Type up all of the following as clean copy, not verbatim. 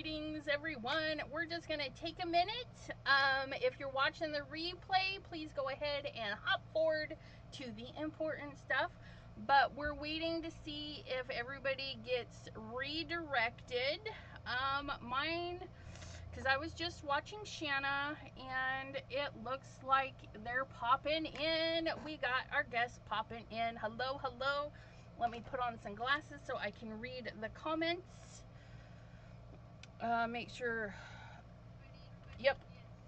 Greetings, everyone. We're just going to take a minute. If you're watching the replay, please go ahead and hop forward to the important stuff. But we're waiting to see if everybody gets redirected. Mine, because I was just watching Shanna, and it looks like they're popping in. We got our guests popping in. Hello, hello. Let me put on some glasses so I can read the comments. Make sure, yep,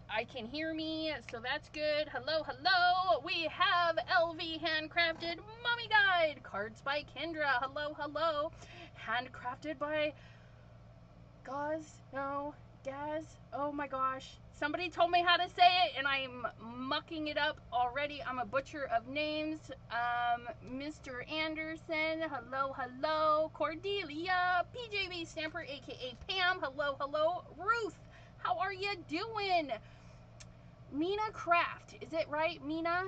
I can hear me, so that's good. Hello, hello. We have LV Handcrafted Mummy Guide. Cards by Kendra. Hello, hello. Handcrafted by Gaz. No, Gaz. Oh my gosh. Somebody told me how to say it, and I'm mucking it up already. I'm a butcher of names. Mr. Anderson. Hello, hello. Cordelia. PJB Stamper, aka Pam. Hello, hello. Ruth. How are you doing? Mina Craft, is it right? Mina,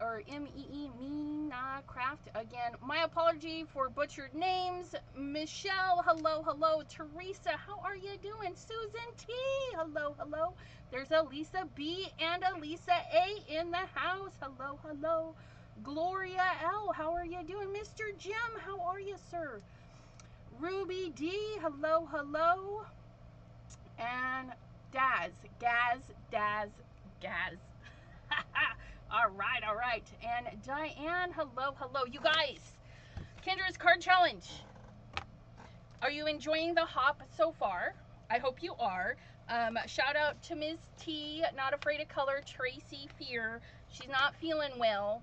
or M-E-E, Mina Craft. Again, my apology for butchered names. Michelle, hello, hello. Teresa, how are you doing? Susan T, hello, hello. There's a Lisa B and a Lisa A in the house. Hello, hello. Gloria L, how are you doing? Mr. Jim, how are you, sir? Ruby D, hello, hello. And Daz. All right. And Diane, hello, hello. You guys, Kendra's card challenge. Are you enjoying the hop so far? I hope you are. Shout out to Ms. T, Not Afraid of Color, Tracy Fear. She's not feeling well.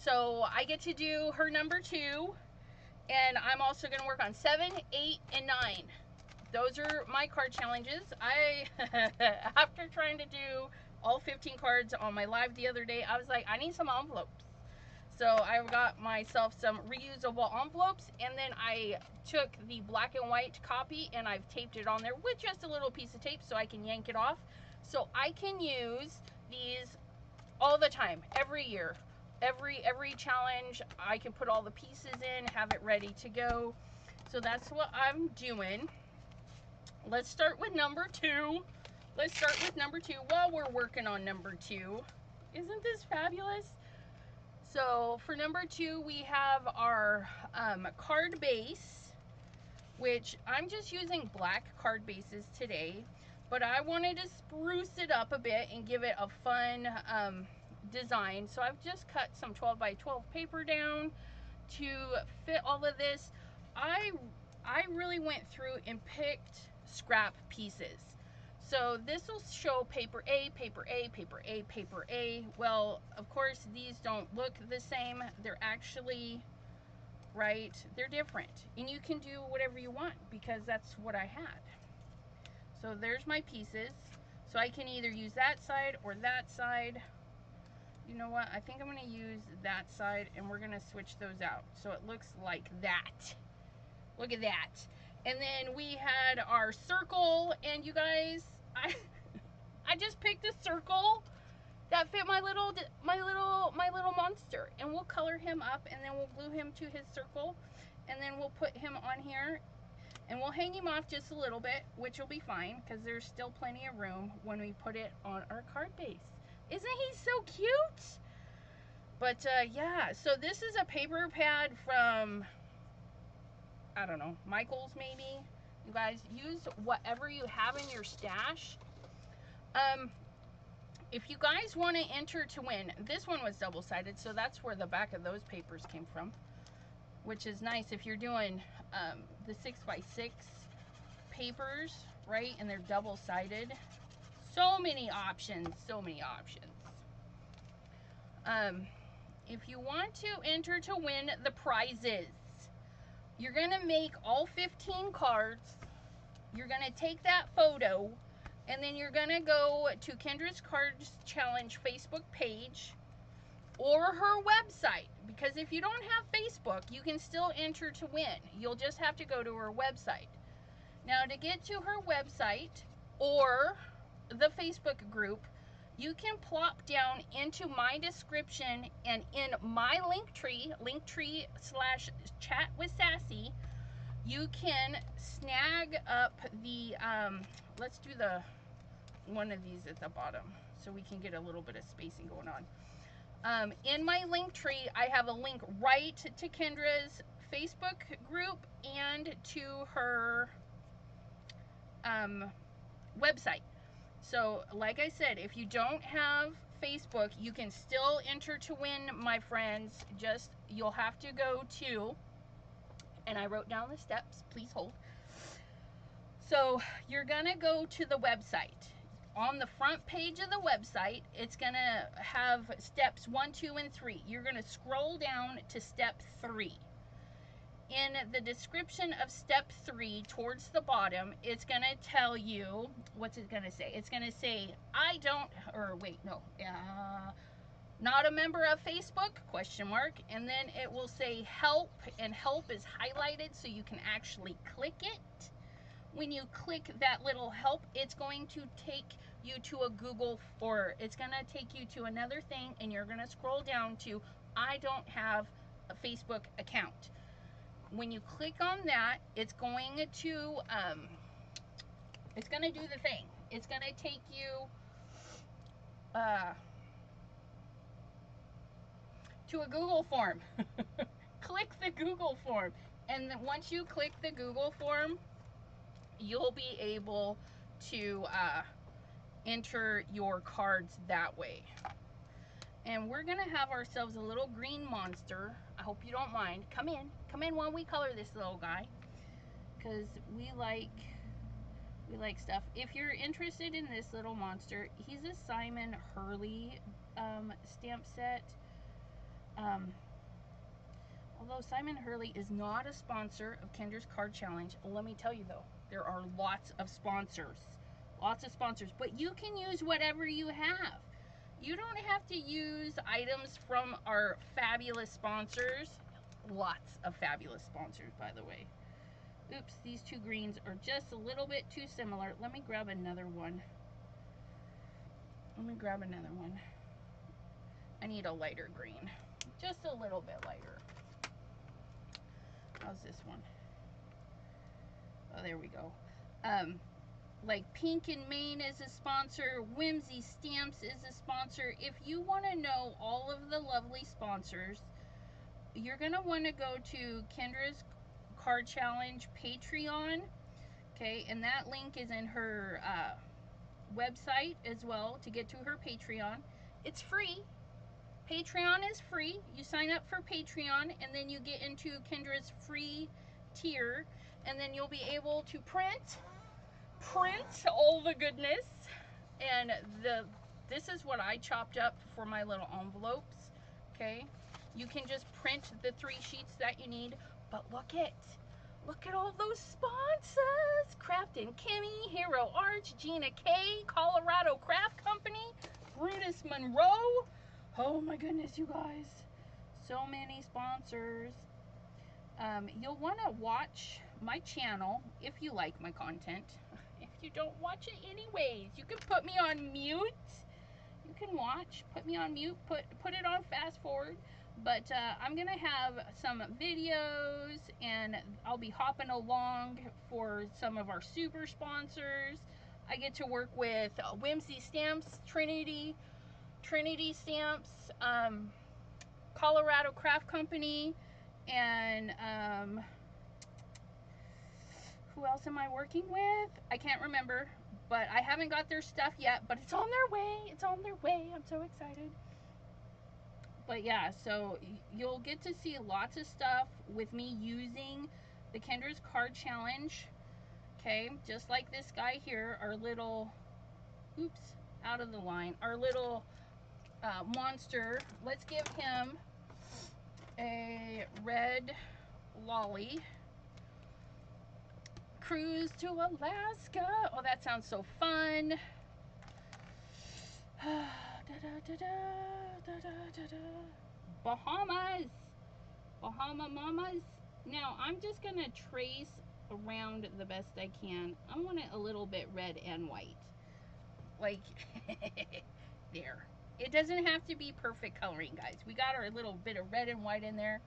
So I get to do her number 2. And I'm also going to work on 7, 8, and 9. Those are my card challenges. After trying to do all 15 cards on my live the other day, I was like, I need some envelopes. So I got myself some reusable envelopes, and then I took the black and white copy and I've taped it on there with just a little piece of tape so I can yank it off. So I can use these all the time, every year. Every challenge, I can put all the pieces in, have it ready to go. So that's what I'm doing. Let's start with number 2. Let's start with number 2 while we're working on number 2. Isn't this fabulous? So for number 2, we have our card base, which I'm just using black card bases today, but I wanted to spruce it up a bit and give it a fun design. So I've just cut some 12 by 12 paper down to fit all of this. I really went through and picked scrap pieces. So this will show paper A, paper A, paper A, paper A. Well, of course, these don't look the same. They're actually, right, they're different. And you can do whatever you want because that's what I had. So there's my pieces. So I can either use that side or that side. You know what? I think I'm going to use that side, and we're going to switch those out. So it looks like that. Look at that. And then we had our circle, and you guys, I just picked a circle that fit my little monster, and we'll color him up, and then we'll glue him to his circle, and then we'll put him on here, and we'll hang him off just a little bit, which will be fine because there's still plenty of room when we put it on our card base. Isn't he so cute? But yeah, so this is a paper pad from, I don't know, Michael's maybe. You guys, use whatever you have in your stash. If you guys want to enter to win, this one was double-sided, so that's where the back of those papers came from, which is nice if you're doing the 6x6 papers, right? And they're double-sided. So many options, so many options. If you want to enter to win the prizes, you're going to make all 15 cards. You're going to take that photo, and then you're going to go to Kendra's Cards Challenge Facebook page or her website. Because if you don't have Facebook, you can still enter to win. You'll just have to go to her website. Now, to get to her website or the Facebook group, you can plop down into my description, and in my Linktree /chat with Sassy, you can snag up the, let's do the one of these at the bottom so we can get a little bit of spacing going on. In my link tree, I have a link right to Kendra's Facebook group and to her website. So like I said, if you don't have Facebook, you can still enter to win, my friends. Just, you'll have to go to, and I wrote down the steps, please hold. So you're gonna go to the website. On the front page of the website, it's gonna have steps 1, 2, and 3. You're gonna scroll down to step 3. In the description of step 3, towards the bottom, it's going to tell you, what's it going to say? It's going to say, I don't, or wait, no, not a member of Facebook, question mark, and then it will say help, and help is highlighted so you can actually click it. When you click that little help, it's going to take you to a Google, or it's going to take you to another thing, and you're going to scroll down to, I don't have a Facebook account. When you click on that, it's going to do the thing. It's going to take you to a Google form. Click the Google form. And then once you click the Google form, you'll be able to enter your cards that way. And we're going to have ourselves a little green monster. I hope you don't mind. Come in while we color this little guy, because we like stuff. If you're interested in this little monster, he's a Simon Hurley stamp set. Although Simon Hurley is not a sponsor of Kendra's Card Challenge, let me tell you though, there are lots of sponsors, but you can use whatever you have. You don't have to use items from our fabulous sponsors. Lots of fabulous sponsors, by the way. Oops, these two greens are just a little bit too similar. Let me grab another one. I need a lighter green. Just a little bit lighter. How's this one? Oh, there we go. Like Pink in Maine is a sponsor. Whimsy Stamps is a sponsor. If you want to know all of the lovely sponsors, you're going to want to go to Kendra's Card Challenge Patreon. Okay, and that link is in her website as well to get to her Patreon. It's free. Patreon is free. You sign up for Patreon and then you get into Kendra's free tier, and then you'll be able to print all the goodness. And this is what I chopped up for my little envelopes. Okay, you can just print the 3 sheets that you need, but look at all those sponsors: Craftin' Kimmy, Hero Arch, Gina K, Colorado Craft Company, Brutus Monroe. Oh my goodness, you guys, so many sponsors. You'll want to watch my channel if you like my content. If you don't watch it anyways, you can put me on mute. You can watch, put me on mute, put it on fast forward. But I'm gonna have some videos, and I'll be hopping along for some of our super sponsors. I get to work with Whimsy Stamps, Trinity Stamps, Colorado Craft Company, and who else am I working with? I can't remember, but I haven't got their stuff yet, but it's on their way. I'm so excited. But yeah, so you'll get to see lots of stuff with me using the Kendra's Card Challenge. Okay, just like this guy here, our little, oops, out of the line, our little monster. Let's give him a red lolly. Cruise to Alaska. Oh, that sounds so fun. Bahamas. Bahama Mamas. Now, I'm just going to trace around the best I can. I want it a little bit red and white. Like, there. It doesn't have to be perfect coloring, guys. We got our little bit of red and white in there.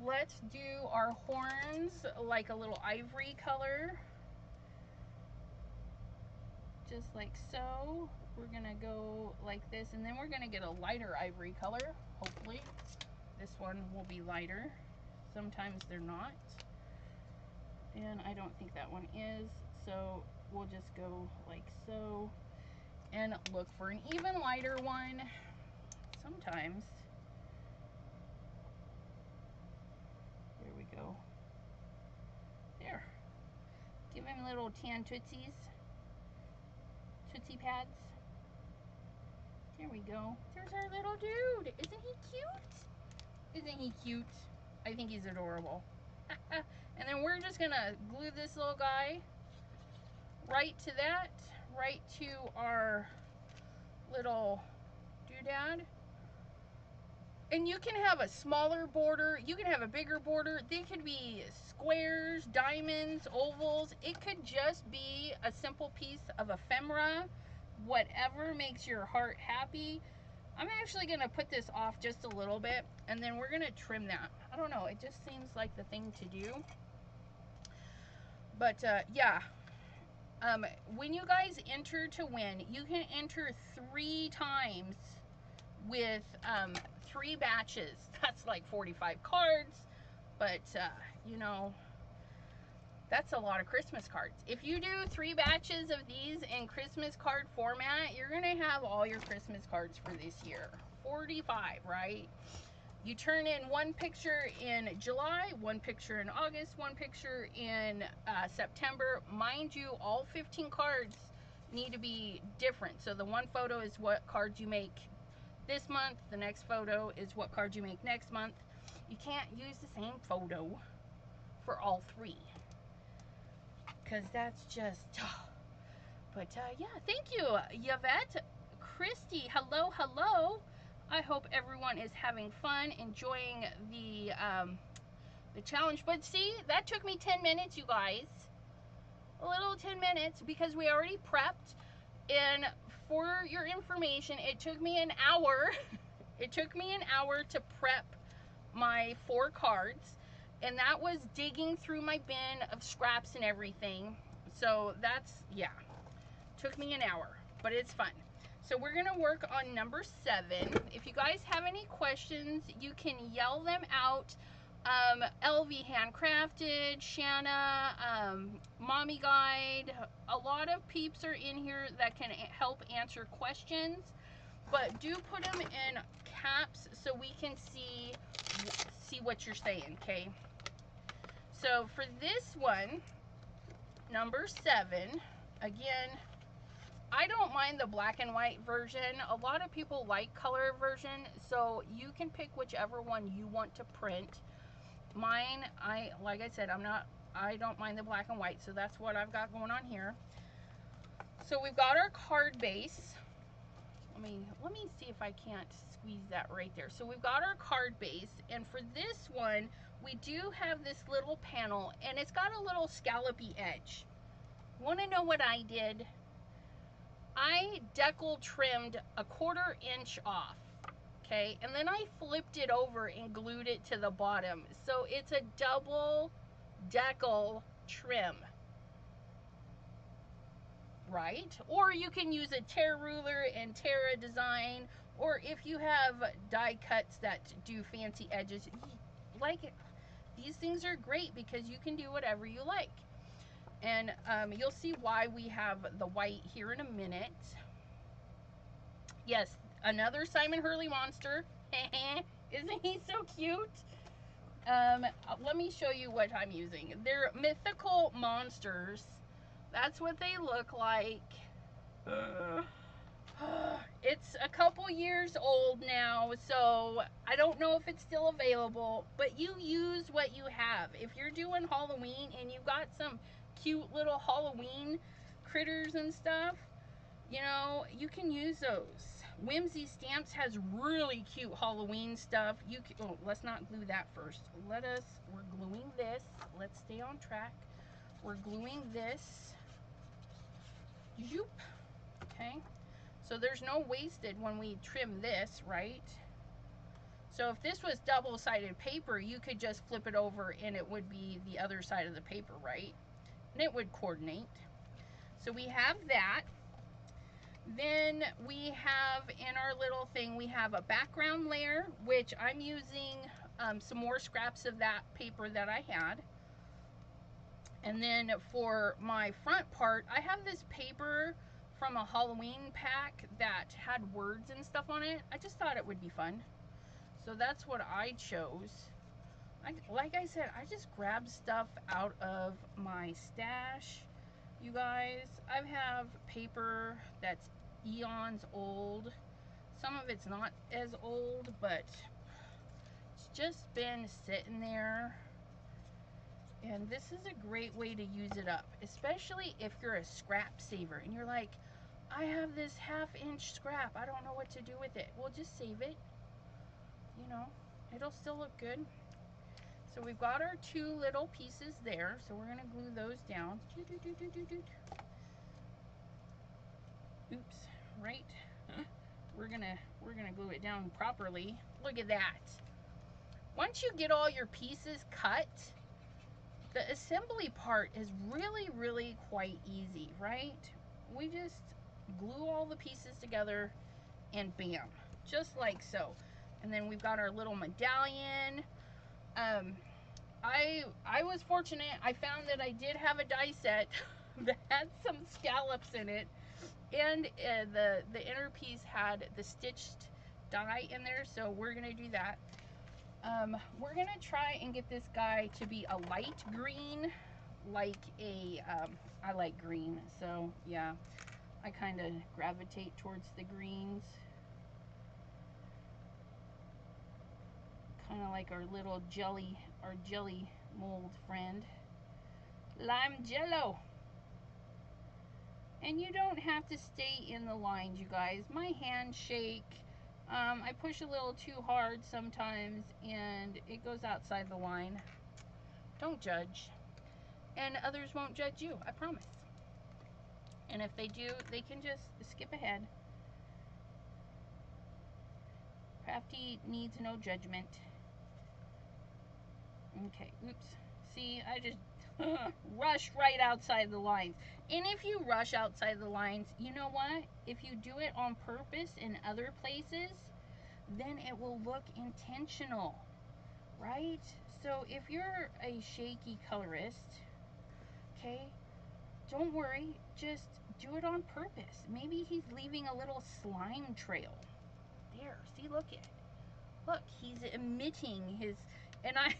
Let's do our horns like a little ivory color. Just like so. We're gonna go like this, and then we're gonna get a lighter ivory color, hopefully. This one will be lighter. Sometimes they're not. And I don't think that one is, so we'll just go like so and look for an even lighter one. Sometimes. There we go. There. Give him little tan tootsies. Tootsie pads. There we go. There's our little dude. Isn't he cute? Isn't he cute? I think he's adorable. And then we're just gonna glue this little guy right to that, right to our little doodad. And you can have a smaller border, you can have a bigger border. They could be squares, diamonds, ovals. It could just be a simple piece of ephemera, whatever makes your heart happy. I'm actually going to put this off just a little bit, and then we're going to trim that. I don't know, it just seems like the thing to do. But yeah, when you guys enter to win, you can enter 3 times with 3 batches. That's like 45 cards, but you know, that's a lot of Christmas cards. If you do 3 batches of these in Christmas card format, you're gonna have all your Christmas cards for this year. 45, right? You turn in 1 picture in July, 1 picture in August, 1 picture in September. Mind you, all 15 cards need to be different. So the 1 photo is what cards you make this month, the next photo is what cards you make next month. You can't use the same photo for all 3, because that's just, but yeah, thank you, Yvette. Christy, hello, hello. I hope everyone is having fun, enjoying the challenge. But see, that took me 10 minutes, you guys. A little 10 minutes, because we already prepped. And for your information, it took me an hour. It took me an hour to prep my 4 cards. And that was digging through my bin of scraps and everything. So that's, yeah, took me an hour, but it's fun. So we're gonna work on number 7. If you guys have any questions, you can yell them out. LV Handcrafted, Shanna, Mommy Guide, a lot of peeps are in here that can help answer questions, but do put them in caps so we can see what you're saying, okay? So for this one, number 7, again, I don't mind the black and white version. A lot of people like color version, so you can pick whichever one you want to print. Mine, like I said, I don't mind the black and white, so that's what I've got going on here. So we've got our card base. Let me see if I can't squeeze that right there. So we've got our card base, and for this one, we do have this little panel, and it's got a little scallopy edge. Want to know what I did? I decal trimmed a 1/4 inch off, okay, and then I flipped it over and glued it to the bottom, so it's a double decal trim, right? Or you can use a tear ruler and tear a design, or if you have die cuts that do fancy edges, like it, these things are great because you can do whatever you like. And you'll see why we have the white here in a minute. Yes, another Simon Hurley monster. Isn't he so cute? Let me show you what I'm using. They're mythical monsters. That's what they look like. It's a couple years old now, so I don't know if it's still available, but you use what you have. If you're doing Halloween and you've got some cute little Halloween critters and stuff, you know, you can use those. Whimsy Stamps has really cute Halloween stuff. You can, oh, let's not glue that first. We're gluing this. Let's stay on track. We're gluing this. Zoop. Okay. So there's no wasted when we trim this, right? So if this was double-sided paper, you could just flip it over and it would be the other side of the paper, right? And it would coordinate. So we have that. Then we have in our little thing, we have a background layer, which I'm using some more scraps of that paper that I had. And then for my front part, I have this paper from a Halloween pack that had words and stuff on it. I just thought it would be fun. So that's what I chose. Like I said, I just grab stuff out of my stash. You guys, I have paper that's eons old. Some of it's not as old, but it's just been sitting there. And this is a great way to use it up, especially if you're a scrap saver and you're like, I have this 1/2-inch scrap, I don't know what to do with it. Well, just save it. You know, it'll still look good. So we've got our 2 little pieces there, so we're gonna glue those down. Oops, right? We're gonna glue it down properly. Look at that. Once you get all your pieces cut, the assembly part is really quite easy, right? We just glue all the pieces together and bam, just like so. And then we've got our little medallion. I was fortunate. I found that I did have a die set that had some scallops in it, and the inner piece had the stitched die in there, so we're gonna do that. We're gonna try and get this guy to be a light green, like a I like green, so yeah, I kind of gravitate towards the greens. Kind of like our little jelly mold friend, lime jello. And you don't have to stay in the lines, you guys. My hands shake. I push a little too hard sometimes and it goes outside the line. Don't judge. And others won't judge you, I promise. And if they do, they can just skip ahead. Crafty needs no judgment. Okay, oops. See, I just rush right outside the lines. And if you rush outside the lines, you know what? If you do it on purpose in other places, then it will look intentional, right? So if you're a shaky colorist, okay, don't worry, just do it on purpose. Maybe he's leaving a little slime trail. There, see, look at it. Look, he's emitting his, and I,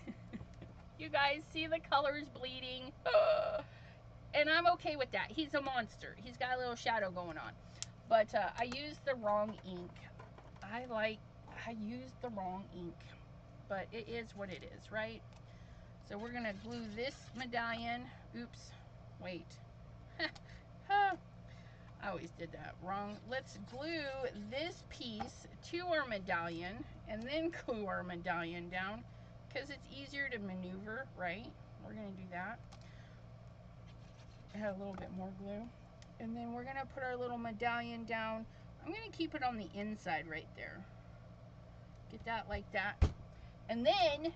you guys see the colors bleeding. And I'm okay with that. He's a monster. He's got a little shadow going on. But I used the wrong ink. I used the wrong ink. But it is what it is, right? So we're going to glue this medallion. Oops. Wait. I always did that wrong. Let's glue this piece to our medallion and then glue our medallion down because it's easier to maneuver, right? We're going to do that. Add a little bit more glue. And then we're going to put our little medallion down. I'm going to keep it on the inside right there. Get that like that. And then,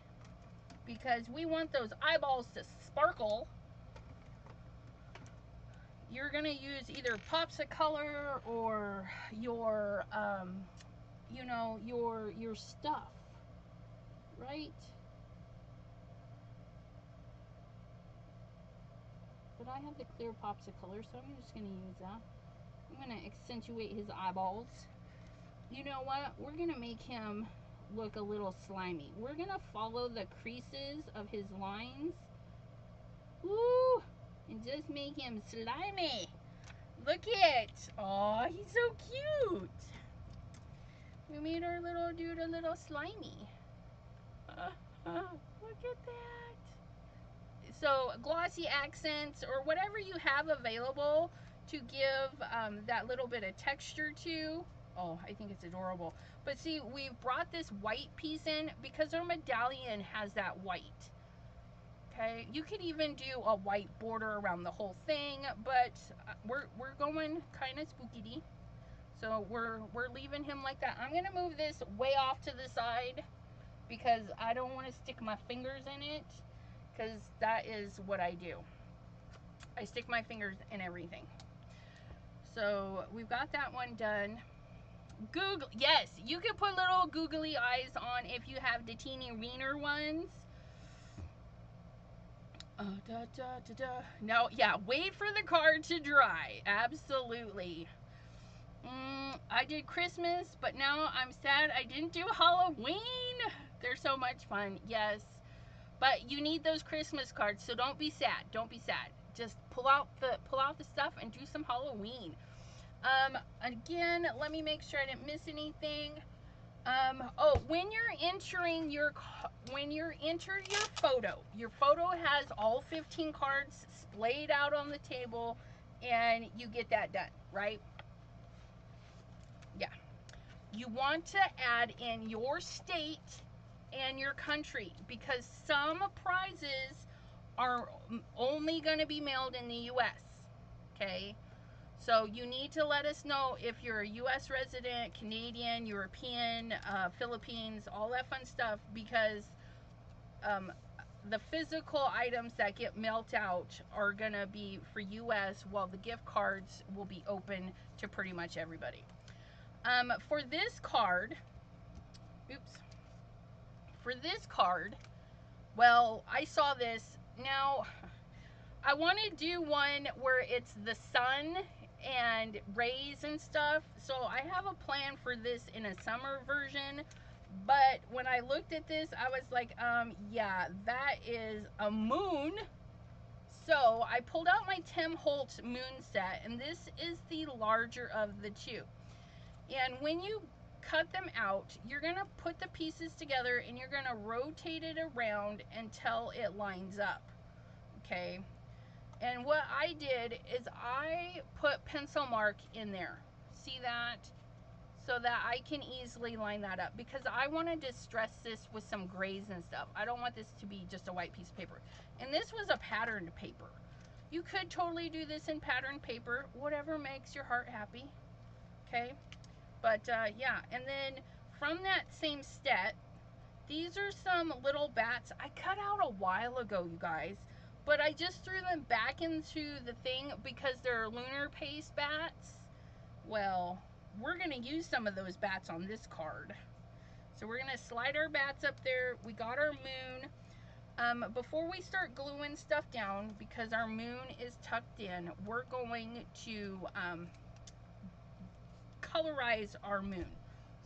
because we want those eyeballs to sparkle, you're going to use either pops of color or your, you know, your stuff, right? But I have the clear pops of color, so I'm just going to use that. I'm going to accentuate his eyeballs. You know what? We're going to make him look a little slimy. We're going to follow the creases of his lines. Woo! And just make him slimy. Look it. Oh, he's so cute. We made our little dude a little slimy. Look at that. So glossy accents or whatever you have available to give that little bit of texture to. Oh, I think it's adorable. But see, we've brought this white piece in because our medallion has that white. Okay, you could even do a white border around the whole thing, but we're going kind of spooky-y. So we're leaving him like that. I'm gonna move this way off to the side because I don't want to stick my fingers in it, because that is what I do. I stick my fingers in everything. So we've got that one done. Google, yes, you can put little googly eyes on if you have the teeny wiener ones. No, yeah, wait for the card to dry. Absolutely. I did Christmas, but now I'm sad I didn't do Halloween. They're so much fun. Yes, but you need those Christmas cards, so don't be sad. Don't be sad. Just pull out the stuff and do some Halloween. Again, let me make sure I didn't miss anything. Oh, when you're entering your photo has all 15 cards splayed out on the table, and you get that done, right? Yeah. You want to add in your state and your country, because some prizes are only going to be mailed in the U.S., okay? So you need to let us know if you're a U.S. resident, Canadian, European, Philippines, all that fun stuff, because the physical items that get mailed out are going to be for U.S., while the gift cards will be open to pretty much everybody. For this card, well, I saw this. Now, I want to do one where it's the sun and rays and stuff, so I have a plan for this in a summer version, but when I looked at this, I was like, yeah, that is a moon. So I pulled out my Tim Holtz moon set, and this is the larger of the two. And when you cut them out, you're going to put the pieces together and you're going to rotate it around until it lines up, okay? And what I did is I put pencil mark in there. See that? So that I can easily line that up, because I want to distress this with some grays and stuff. I don't want this to be just a white piece of paper. And this was a patterned paper. You could totally do this in patterned paper, whatever makes your heart happy, okay? But yeah, and then from that same set, these are some little bats I cut out a while ago, you guys. But I just threw them back into the thing because they're lunar paste bats. Well, we're going to use some of those bats on this card. So we're going to slide our bats up there. We got our moon. Before we start gluing stuff down, because our moon is tucked in, we're going to colorize our moon.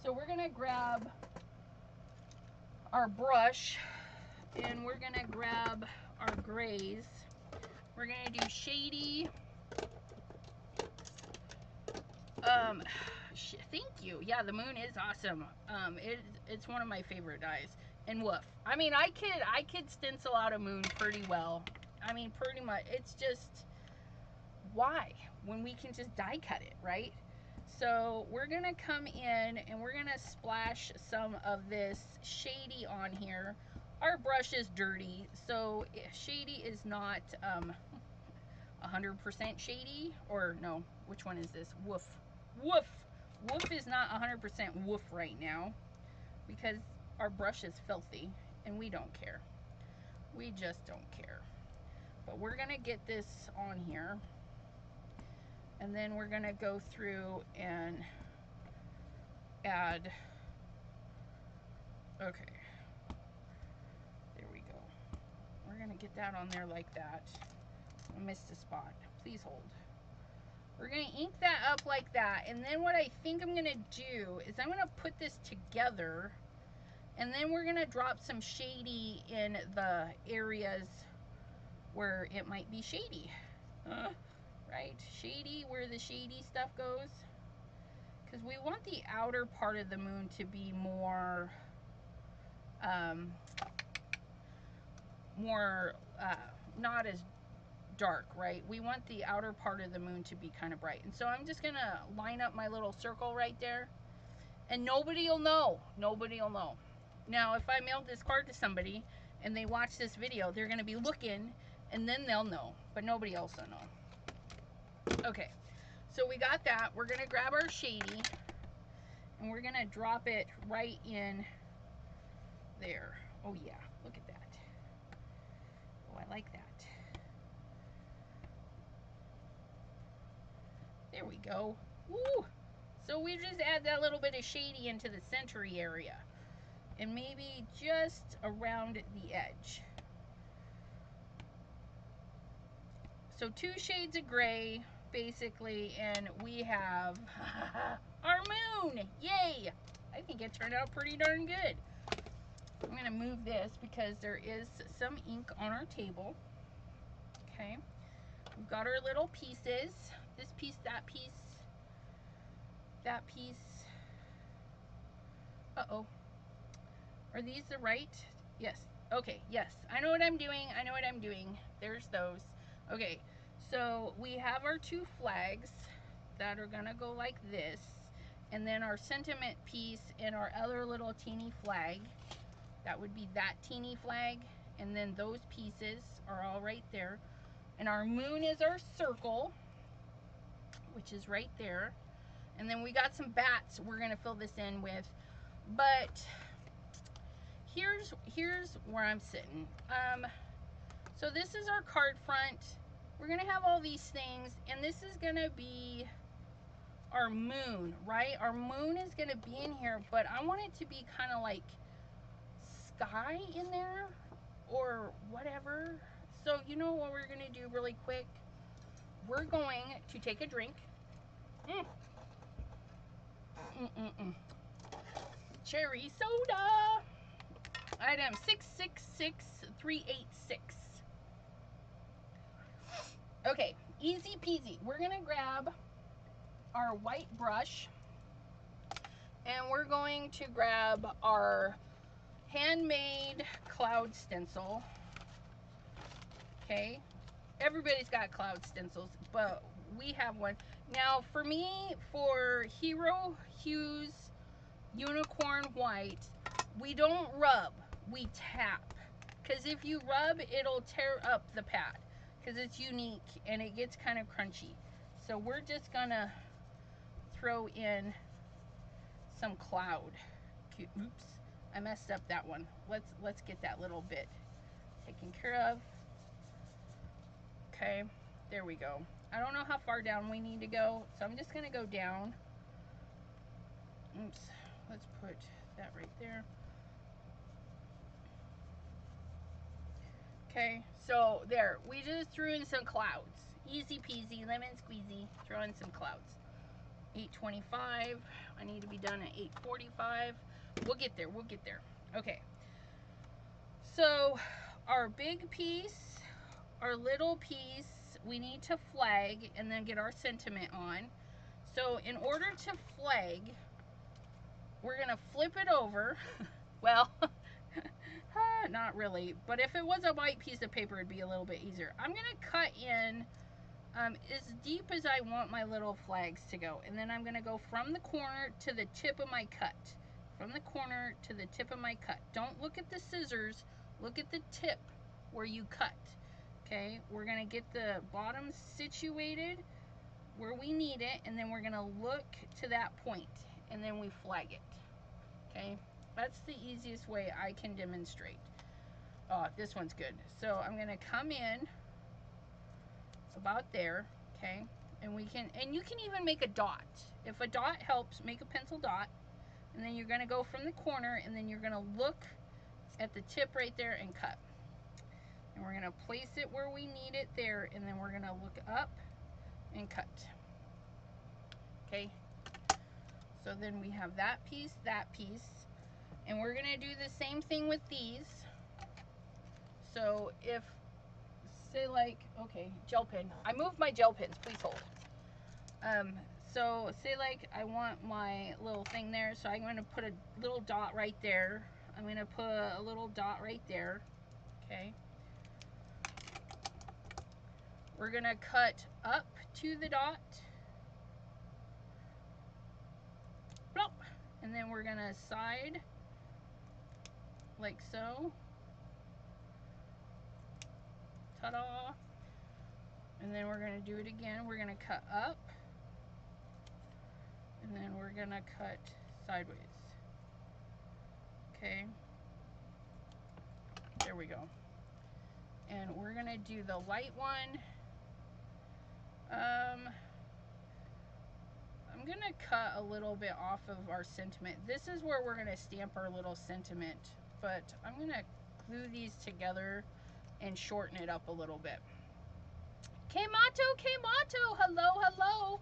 So we're going to grab our brush, and we're going to grab our grays. We're going to do shady. Thank you. Yeah, the moon is awesome. It's one of my favorite dyes. And woof. I mean, I could stencil out a moon pretty well. I mean, pretty much. It's just, why? When we can just die cut it, right? So we're going to come in and we're going to splash some of this shady on here. Our brush is dirty, so shady is not 100% shady, or no, which one is this? Woof. Woof. Woof is not 100% woof right now, because our brush is filthy and we don't care. We just don't care. But we're going to get this on here, and then we're going to go through and add, okay. We're going to get that on there like that. I missed a spot. Please hold. We're going to ink that up like that. And then what I think I'm going to do is I'm going to put this together. And then we're going to drop some shady in the areas where it might be shady. Right? Shady, where the shady stuff goes. Because we want the outer part of the moon to be more... not as dark, right? We want the outer part of the moon to be kind of bright. And so I'm just gonna line up my little circle right there, and nobody will know. Nobody will know. Now, if I mailed this card to somebody and they watch this video, they're gonna be looking, and then they'll know, but nobody else will know. Okay, so we got that. We're gonna grab our shady and we're gonna drop it right in There. Oh yeah, look at that. Oh, I like that. There we go. Woo! So we just add that little bit of shady into the centery area. And maybe just around the edge. So 2 shades of gray, basically, and we have our moon! Yay! I think it turned out pretty darn good. I'm going to move this because there is some ink on our table. Okay. We've got our little pieces. This piece, that piece, that piece. Uh-oh. Are these the right? Yes. Okay, yes. I know what I'm doing. I know what I'm doing. There's those. Okay, so we have our 2 flags that are gonna go like this, and then our sentiment piece and our other little teeny flag. That would be that teeny flag, and then those pieces are all right there. And our moon is our circle, which is right there. And then we got some bats we're gonna fill this in with, but here's where I'm sitting. So this is our card front. We're gonna have all these things, and this is gonna be our moon, right? Our moon is gonna be in here, but I want it to be kind of like sky in there or whatever. So you know what we're gonna do really quick? We're going to take a drink. Cherry soda. Item 666386. Okay, easy peasy. We're gonna grab our white brush, and we're going to grab our handmade cloud stencil. Okay, everybody's got cloud stencils, but we have one. Now for me, for Hero Hues Unicorn White, we don't rub, we tap. Because if you rub, it'll tear up the pad. Because it's unique and it gets kind of crunchy. So we're just gonna throw in some cloud. Oops, I messed up that one. Let's get that little bit taken care of. Okay, there we go. I don't know how far down we need to go, so I'm just gonna go down. Oops, let's put that right there. Okay, so there, we just threw in some clouds. Easy peasy, lemon squeezy, throw in some clouds. 8:25, I need to be done at 8:45. We'll get there, we'll get there. Okay, so our big piece, our little piece, we need to flag and then get our sentiment on. So in order to flag, we're gonna flip it over. Well, not really, but if it was a white piece of paper, it'd be a little bit easier. I'm gonna cut in as deep as I want my little flags to go, and then I'm gonna go from the corner to the tip of my cut. From the corner to the tip of my cut. Don't look at the scissors, look at the tip where you cut. Okay, we're gonna get the bottom situated where we need it, and then we're gonna look to that point, and then we flag it. Okay, that's the easiest way I can demonstrate. Oh, this one's good. So I'm gonna come in about there, okay, and we can, and you can even make a dot. If a dot helps, make a pencil dot, and then you're gonna go from the corner, and then you're gonna look at the tip right there and cut. And we're gonna place it where we need it there, and then we're gonna look up and cut. Okay, so then we have that piece, and we're gonna do the same thing with these. So if, say like, okay, gel pen. I moved my gel pens, please hold. So say like I want my little thing there, so I'm gonna put a little dot right there. I'm gonna put a little dot right there, okay? We're gonna cut up to the dot. Plop. And then we're gonna side like so. Ta-da. And then we're gonna do it again. We're gonna cut up. And then we're gonna cut sideways. Okay. There we go. And we're gonna do the light one. I'm gonna cut a little bit off of our sentiment. This is where we're gonna stamp our little sentiment, but I'm gonna glue these together and shorten it up a little bit. Kmato, hello, hello.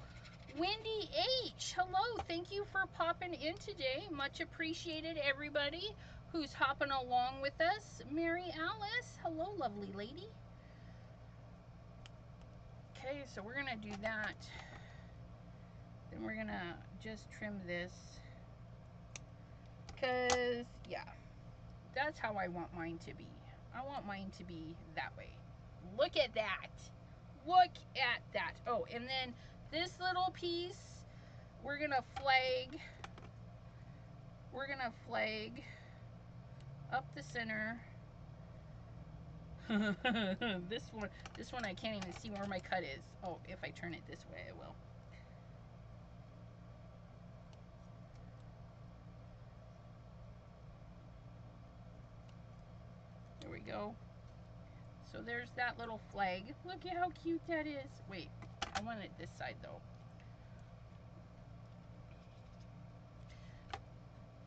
Wendy H, hello, thank you for popping in today. Much appreciated, everybody who's hopping along with us. Mary Alice, hello, lovely lady. Okay, so we're gonna do that. Then we're gonna just trim this, because yeah, that's how I want mine to be. I want mine to be that way. Look at that. Look at that. Oh, and then this little piece, we're gonna flag up the center. This one I can't even see where my cut is. Oh, if I turn it this way, I will. There we go. So there's that little flag. Look at how cute that is. Wait, I want it this side though.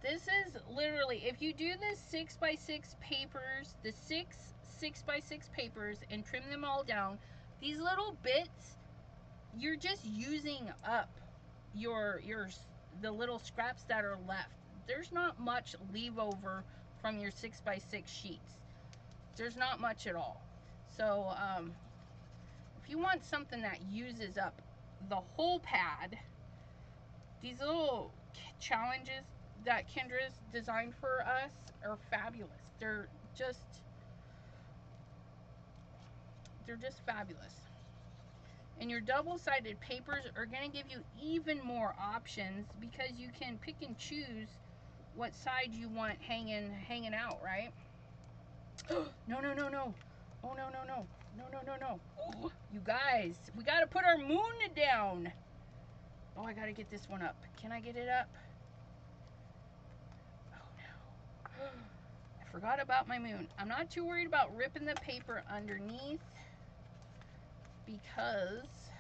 This is literally, if you do the 6x6 papers, the six 6x6 papers and trim them all down, these little bits, you're just using up the little scraps that are left. There's not much leave over from your 6x6 sheets. There's not much at all. So if you want something that uses up the whole pad, these little challenges that Kendra's designed for us are fabulous. They're just fabulous. And your double-sided papers are going to give you even more options, because you can pick and choose what side you want hanging out, right? No, no, no, no. Oh, no, no, no. No, no, no, no. Oh, you guys, we got to put our moon down. Oh, I got to get this one up. Can I get it up? Oh, no. I forgot about my moon. I'm not too worried about ripping the paper underneath, because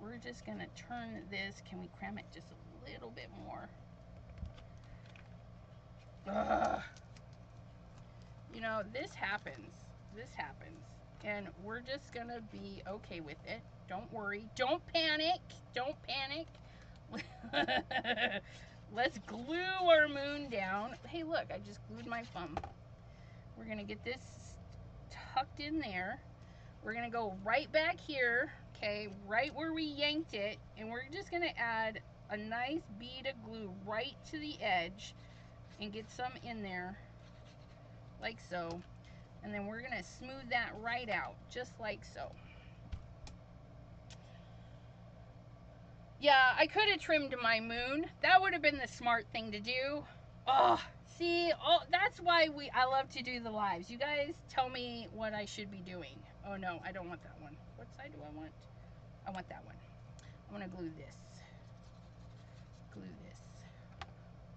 we're just going to turn this. Can we cram it just a little bit more? Ugh. You know, this happens. This happens. And we're just going to be okay with it. Don't worry. Don't panic. Don't panic. Let's glue our moon down. Hey, look, I just glued my thumb. We're going to get this tucked in there. We're going to go right back here, okay, right where we yanked it, and we're just going to add a nice bead of glue right to the edge and get some in there, like so. And then we're going to smooth that right out, just like so. Yeah, I could have trimmed my moon. That would have been the smart thing to do. Oh, see, that's why I love to do the lives. You guys tell me what I should be doing. Oh no, I don't want that one. What side do I want? I want that one. I want to glue this. Glue this.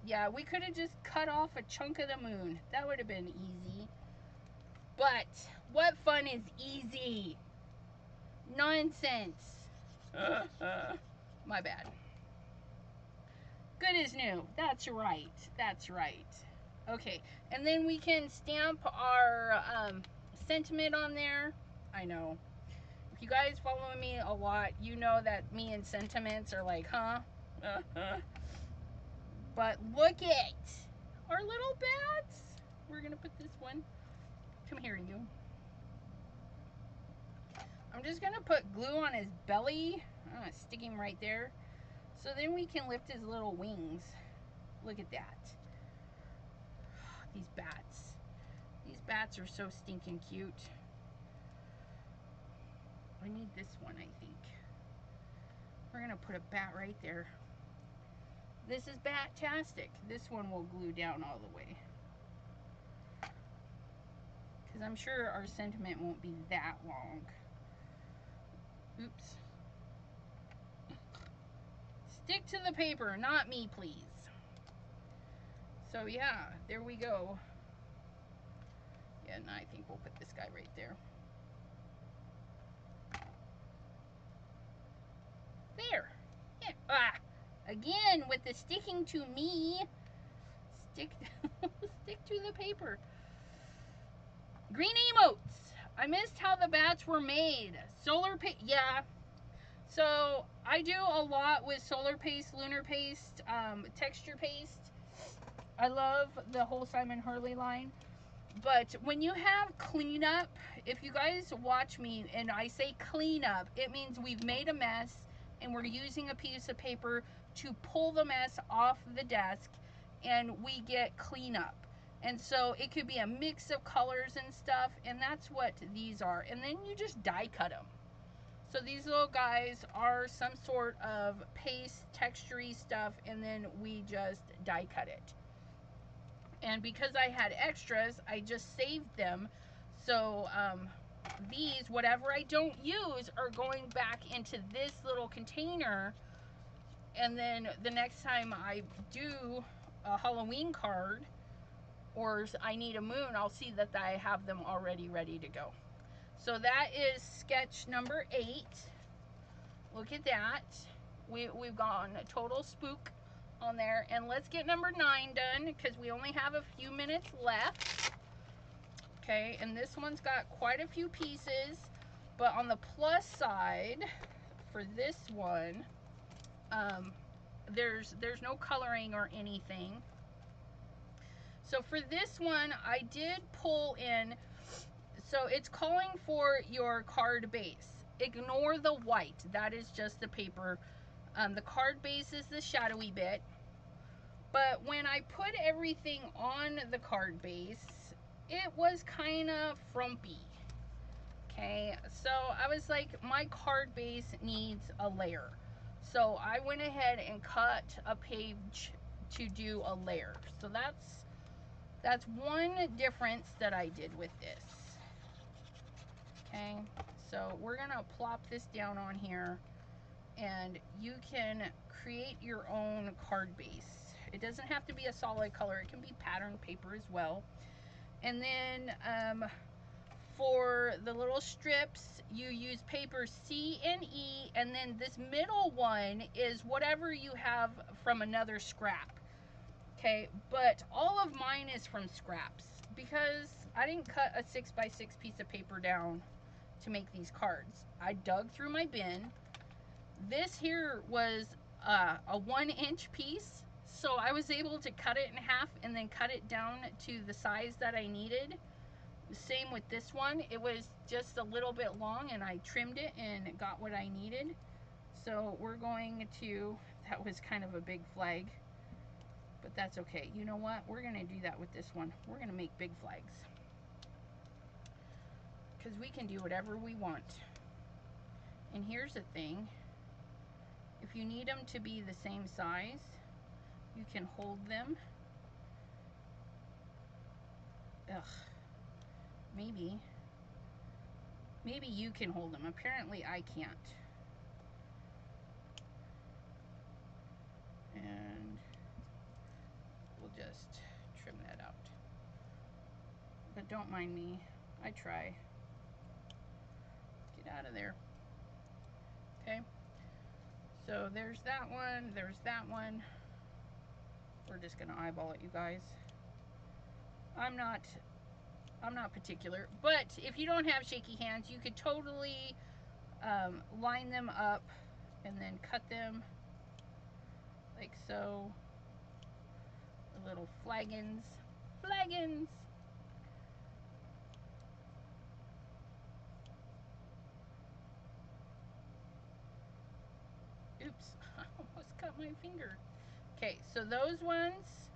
Yeah, we could have just cut off a chunk of the moon. That would have been easy. But what fun is easy? Nonsense. My bad. Good as new. That's right. That's right. Okay, and then we can stamp our sentiment on there. I know. If you guys follow me a lot, you know that me and sentiments are like, huh? But look at our little bats. We're going to put this one. Come here, you. I'm just going to put glue on his belly. I'm going to stick him right there. So then we can lift his little wings. Look at that. These bats. These bats are so stinking cute. I need this one, I think. We're going to put a bat right there. This is bat-tastic. This one will glue down all the way. Because I'm sure our sentiment won't be that long. Oops. Stick to the paper, not me, please. So yeah, there we go. And I think we'll put this guy right there. There. Yeah. Ah, again with the sticking to me. Stick to the paper. Green emotes. I missed how the bats were made. Solar paste. Yeah. So I do a lot with solar paste, lunar paste, texture paste. I love the whole Simon Hurley line. But when you have cleanup, if you guys watch me and I say cleanup, it means we've made a mess and we're using a piece of paper to pull the mess off the desk and we get cleanup. And so it could be a mix of colors and stuff, and that's what these are. And then you just die cut them. So these little guys are some sort of paste, textury stuff, and then we just die cut it. And because I had extras, I just saved them. So these, whatever I don't use, are going back into this little container. And then the next time I do a Halloween card, or I need a moon, I'll see that I have them already ready to go. So that is sketch number 8. Look at that. We've gone total spook on there. And let's get number 9 done because we only have a few minutes left. Okay, and this one's got quite a few pieces, but on the plus side for this one, there's no coloring or anything. So for this one, I did pull in, so it's calling for your card base. Ignore the white, that is just the paper. The card base is the shadowy bit. But when I put everything on the card base, it was kind of frumpy. Okay, so I was like, my card base needs a layer. So I went ahead and cut a page to do a layer. So that's one difference that I did with this. Okay, so we're gonna plop this down on here and you can create your own card base. It doesn't have to be a solid color, it can be patterned paper as well. And then for the little strips, you use paper C and E, and then this middle one is whatever you have from another scrap. Okay, but all of mine is from scraps because I didn't cut a 6x6 piece of paper down to make these cards. I dug through my bin. This here was a 1-inch piece, so I was able to cut it in half and then cut it down to the size that I needed. Same with this one. It was just a little bit long and I trimmed it and got what I needed. So we're going to, that was kind of a big flag, but that's okay. You know what? We're going to do that with this one. We're going to make big flags because we can do whatever we want. And here's the thing. If you need them to be the same size, you can hold them. Ugh. Maybe you can hold them. Apparently I can't. And we'll just trim that out. But don't mind me. I try. Get out of there. Okay. So there's that one. There's that one. We're just gonna eyeball it, you guys. I'm not particular, but if you don't have shaky hands, you could totally line them up and then cut them like so. The little flagons. Oops, I almost cut my finger. Okay, so those ones,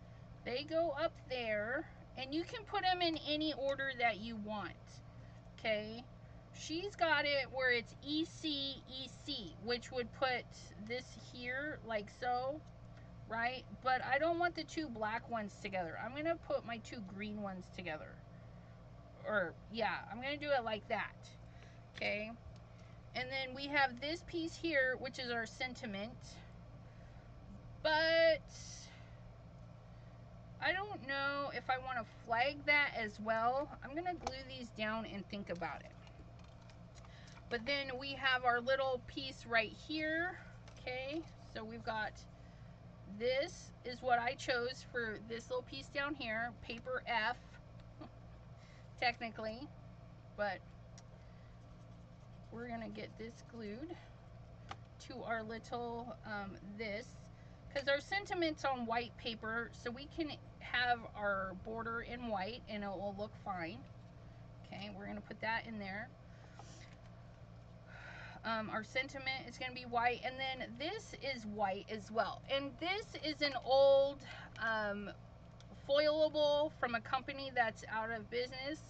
they go up there. And you can put them in any order that you want, okay? She's got it where it's EC, EC, which would put this here like so, right? But I don't want the 2 black ones together. I'm going to put my 2 green ones together. Or, yeah, I'm going to do it like that, okay? And then we have this piece here, which is our sentiment. But I don't know if I want to flag that as well. I'm going to glue these down and think about it. But then we have our little piece right here. Okay, so we've got, this is what I chose for this little piece down here, paper F, technically, but we're gonna get this glued to our little this, because our sentiment's on white paper, so we can have our border in white and it will look fine. Okay, we're gonna put that in there. Our sentiment is going to be white, and then this is white as well. And this is an old foilable from a company that's out of business,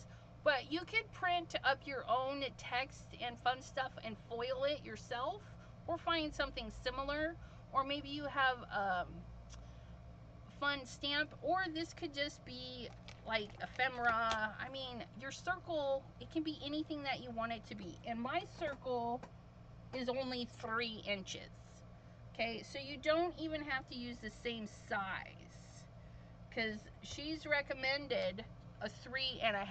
but you could print up your own text and fun stuff and foil it yourself, or find something similar, or maybe you have a fun stamp, or this could just be like ephemera. I mean, your circle, it can be anything that you want it to be. And my circle is only 3 inches. Okay, so you don't even have to use the same size, because she's recommended a 3.5.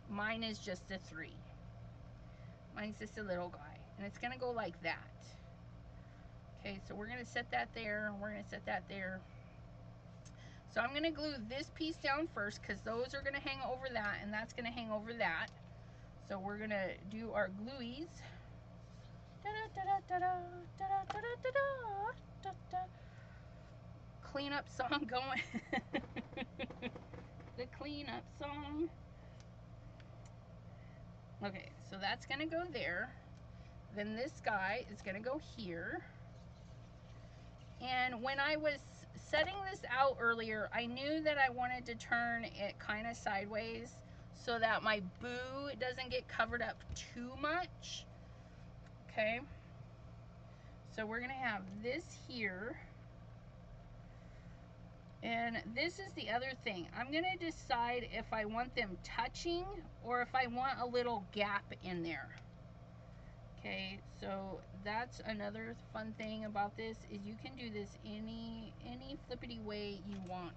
Mine is just a 3. Mine's just a little guy, and it's gonna go like that. Okay, so we're gonna set that there, we're gonna set that there. So I'm gonna glue this piece down first, because those are gonna hang over that, and that's gonna hang over that. So we're gonna do our glueies. Cleanup song going. The cleanup song. Okay, so that's gonna go there. Then this guy is gonna go here. And when I was setting this out earlier, I knew that I wanted to turn it kind of sideways so that my boo doesn't get covered up too much. Okay, so we're gonna have this here, and this is the other thing. I'm gonna decide if I want them touching or if I want a little gap in there. Okay, so that's another fun thing about this, is you can do this any flippity way you want.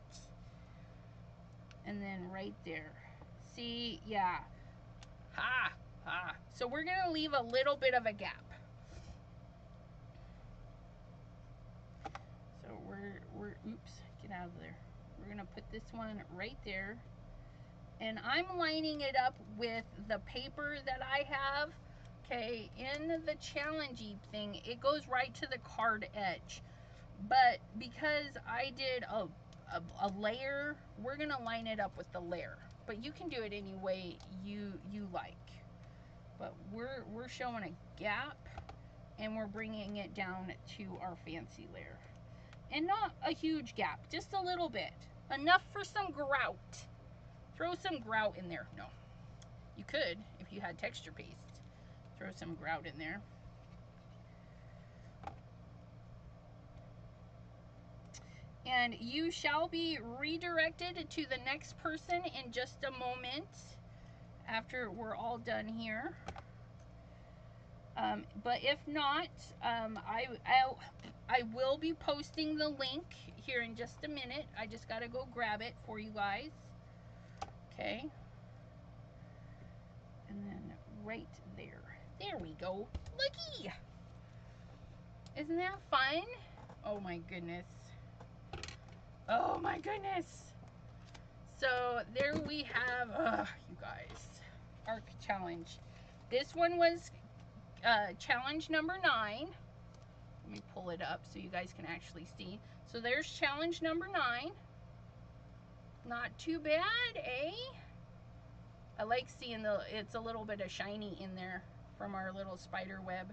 And then right there, see, yeah, ha. So we're gonna leave a little bit of a gap. So we're oops, get out of there. We're gonna put this one right there, and I'm lining it up with the paper that I have. Okay, in the challengey thing, it goes right to the card edge, but because I did a layer, we're gonna line it up with the layer. But you can do it any way you like. But we're showing a gap, and we're bringing it down to our fancy layer. And not a huge gap, just a little bit. Enough for some grout. Throw some grout in there. No, you could if you had texture paste. Throw some grout in there. And you shall be redirected to the next person in just a moment, after we're all done here. But if not, I will be posting the link here in just a minute. I just gotta go grab it for you guys. Okay. And then right there. There we go. Looky! Isn't that fun? Oh my goodness. Oh my goodness. So there we have, you guys, our challenge. This one was challenge number 9. Let me pull it up so you guys can actually see. So there's challenge number 9. Not too bad, eh? I like seeing it's a little bit of shiny in there from our little spider web.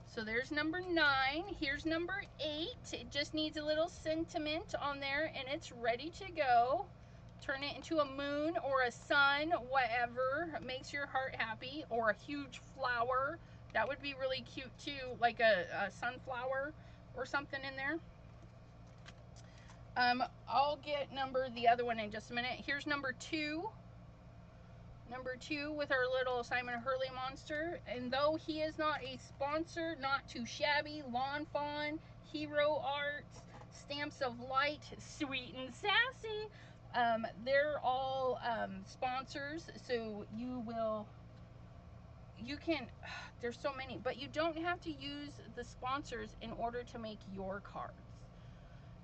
So there's number 9. Here's number 8. It just needs a little sentiment on there, and it's ready to go. Turn it into a moon or a sun, whatever makes your heart happy, or a huge flower. That would be really cute too, like a sunflower or something in there. I'll get the other one in just a minute. Here's number 2. Number 2 with our little Simon Hurley monster. And though he is not a sponsor, not too shabby, Lawn Fawn, Hero Arts, Stamps of Light, Sweet and Sassy. They're all sponsors, so you can, there's so many, but you don't have to use the sponsors in order to make your cards.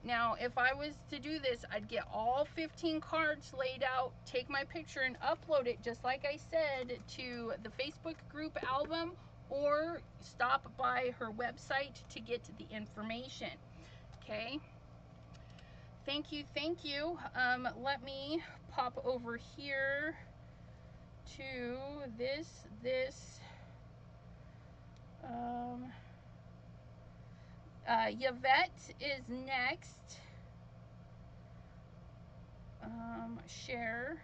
Now, if I was to do this, I'd get all 15 cards laid out, take my picture and upload it, just like I said, to the Facebook group album, or stop by her website to get the information. Okay? Thank you, thank you. Let me pop over here to this. Yvette is next. Share.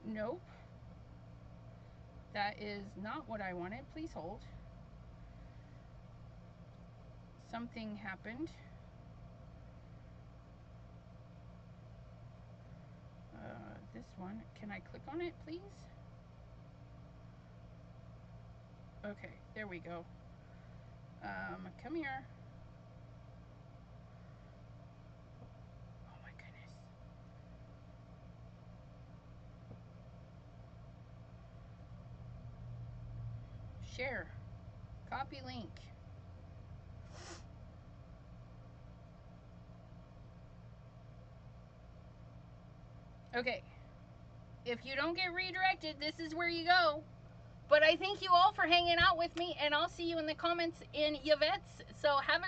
Nope. That is not what I wanted. Please hold. Something happened. This one. Can I click on it, please? Okay, there we go. Come here. Oh my goodness. Share. Copy link. Okay. If you don't get redirected, this is where you go. But I thank you all for hanging out with me, and I'll see you in the comments in Yvette's. So have a